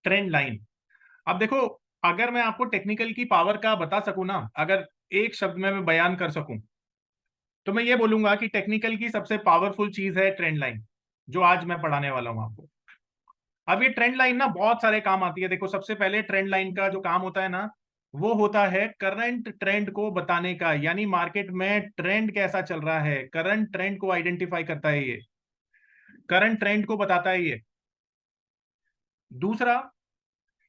Trend line. अब देखो, अगर मैं आपको टेक्निकल की पावर का बता सकूं ना, अगर एक शब्द में मैं बयान कर सकूं, तो मैं ये बोलूंगा कि टेक्निकल की सबसे पावरफुल चीज है ट्रेंड लाइन, जो आज मैं पढ़ाने वाला हूं आपको। अब ये ट्रेंड लाइन ना बहुत सारे काम आती है। देखो, सबसे पहले ट्रेंड लाइन का जो काम होता है ना, वो होता है करंट ट्रेंड को बताने का, यानी मार्केट में ट्रेंड कैसा चल रहा है, करंट ट्रेंड को आइडेंटिफाई करता है ये, करंट ट्रेंड को बताता है ये। दूसरा,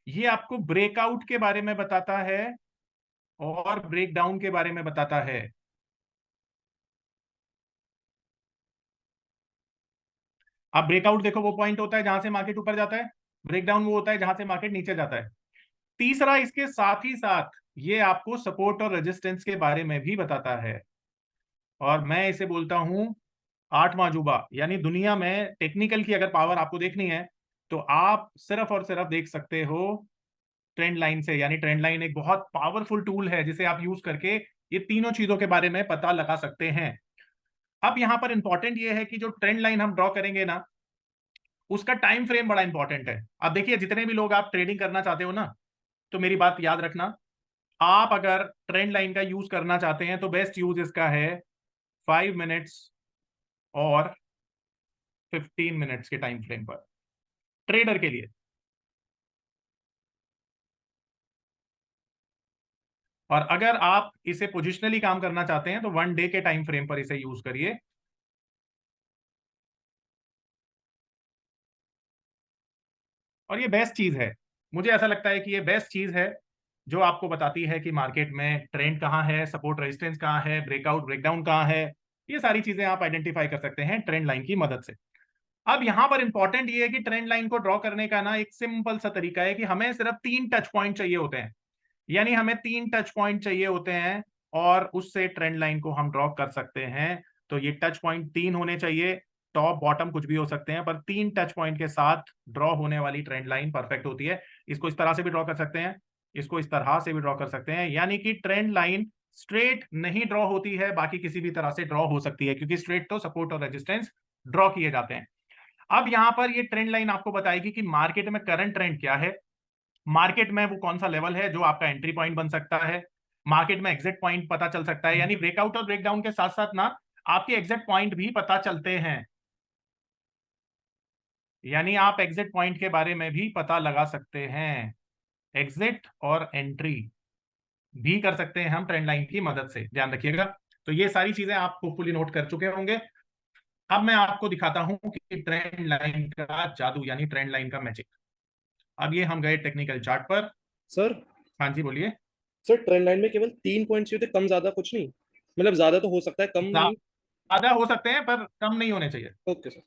ये आपको ब्रेकआउट के बारे में बताता है और ब्रेकडाउन के बारे में बताता है। अब ब्रेकआउट देखो, वो पॉइंट होता है जहां से मार्केट ऊपर जाता है, ब्रेकडाउन वो होता है जहां से मार्केट नीचे जाता है। तीसरा, इसके साथ ही साथ ये आपको सपोर्ट और रेजिस्टेंस के बारे में भी बताता है। और मैं इसे बोलता हूं आठवां अजूबा। यानी दुनिया में टेक्निकल की अगर पावर आपको देखनी है, तो आप सिर्फ और सिर्फ देख सकते हो ट्रेंड लाइन से। यानी ट्रेंड लाइन एक बहुत पावरफुल टूल है जिसे आप यूज करके ये तीनों चीजों के बारे में पता लगा सकते हैं। अब यहां पर इंपॉर्टेंट ये है कि जो ट्रेंड लाइन हम ड्रॉ करेंगे ना, उसका टाइम फ्रेम बड़ा इंपॉर्टेंट है। अब देखिए, जितने भी लोग आप ट्रेडिंग करना चाहते हो ना, तो मेरी बात याद रखना, आप अगर ट्रेंड लाइन का यूज करना चाहते हैं तो बेस्ट यूज इसका है 5 मिनट्स और 15 मिनट्स के टाइम फ्रेम पर, ट्रेडर के लिए। और अगर आप इसे पोजिशनली काम करना चाहते हैं तो 1 डे के टाइम फ्रेम पर इसे यूज करिए। और ये बेस्ट चीज है, मुझे ऐसा लगता है कि ये बेस्ट चीज है जो आपको बताती है कि मार्केट में ट्रेंड कहाँ है, सपोर्ट रेजिस्टेंस कहाँ है, ब्रेकआउट ब्रेकडाउन कहाँ है। ये सारी चीजें आप आइडेंटिफाई कर सकते हैं ट्रेंड लाइन की मदद से। अब यहां पर इंपॉर्टेंट ये है कि ट्रेंड लाइन को ड्रॉ करने का ना एक सिंपल सा तरीका है कि हमें सिर्फ 3 टच पॉइंट चाहिए होते हैं। यानी हमें 3 टच पॉइंट चाहिए होते हैं और उससे ट्रेंड लाइन को हम ड्रॉ कर सकते हैं। तो ये टच पॉइंट 3 होने चाहिए, टॉप बॉटम कुछ भी हो सकते हैं, पर 3 टच पॉइंट के साथ ड्रॉ होने वाली ट्रेंड लाइन परफेक्ट होती है। इसको इस तरह से भी ड्रॉ कर सकते हैं, इसको इस तरह से भी ड्रॉ कर सकते हैं। यानी कि ट्रेंड लाइन स्ट्रेट नहीं ड्रॉ होती है, बाकी किसी भी तरह से ड्रॉ हो सकती है, क्योंकि स्ट्रेट तो सपोर्ट और रेजिस्टेंस ड्रॉ किए जाते हैं। अब यहां पर ये ट्रेंड लाइन आपको बताएगी कि मार्केट में करंट ट्रेंड क्या है, मार्केट में वो कौन सा लेवल है जो आपका एंट्री पॉइंट बन सकता है, मार्केट में एग्जिट पॉइंट पता चल सकता है। यानी ब्रेकआउट और ब्रेकडाउन के साथ साथ ना आपके एग्जिट पॉइंट भी पता चलते हैं। यानी आप एग्जिट पॉइंट के बारे में भी पता लगा सकते हैं, एग्जिट और एंट्री भी कर सकते हैं हम ट्रेंड लाइन की मदद से, ध्यान रखिएगा। तो ये सारी चीजें आप होपफुली नोट कर चुके होंगे। अब मैं आपको दिखाता हूं कि ट्रेंड लाइन का जादू, यानी ट्रेंड लाइन का मैजिक। अब ये हम गए टेक्निकल चार्ट पर। सर। हाँ जी, बोलिए। सर, ट्रेंड लाइन में केवल 3 पॉइंट चाहिए थे, कम ज्यादा कुछ नहीं? मतलब ज्यादा तो हो सकता है, कम नहीं? ज्यादा हो सकते हैं पर कम नहीं होने चाहिए। Okay sir.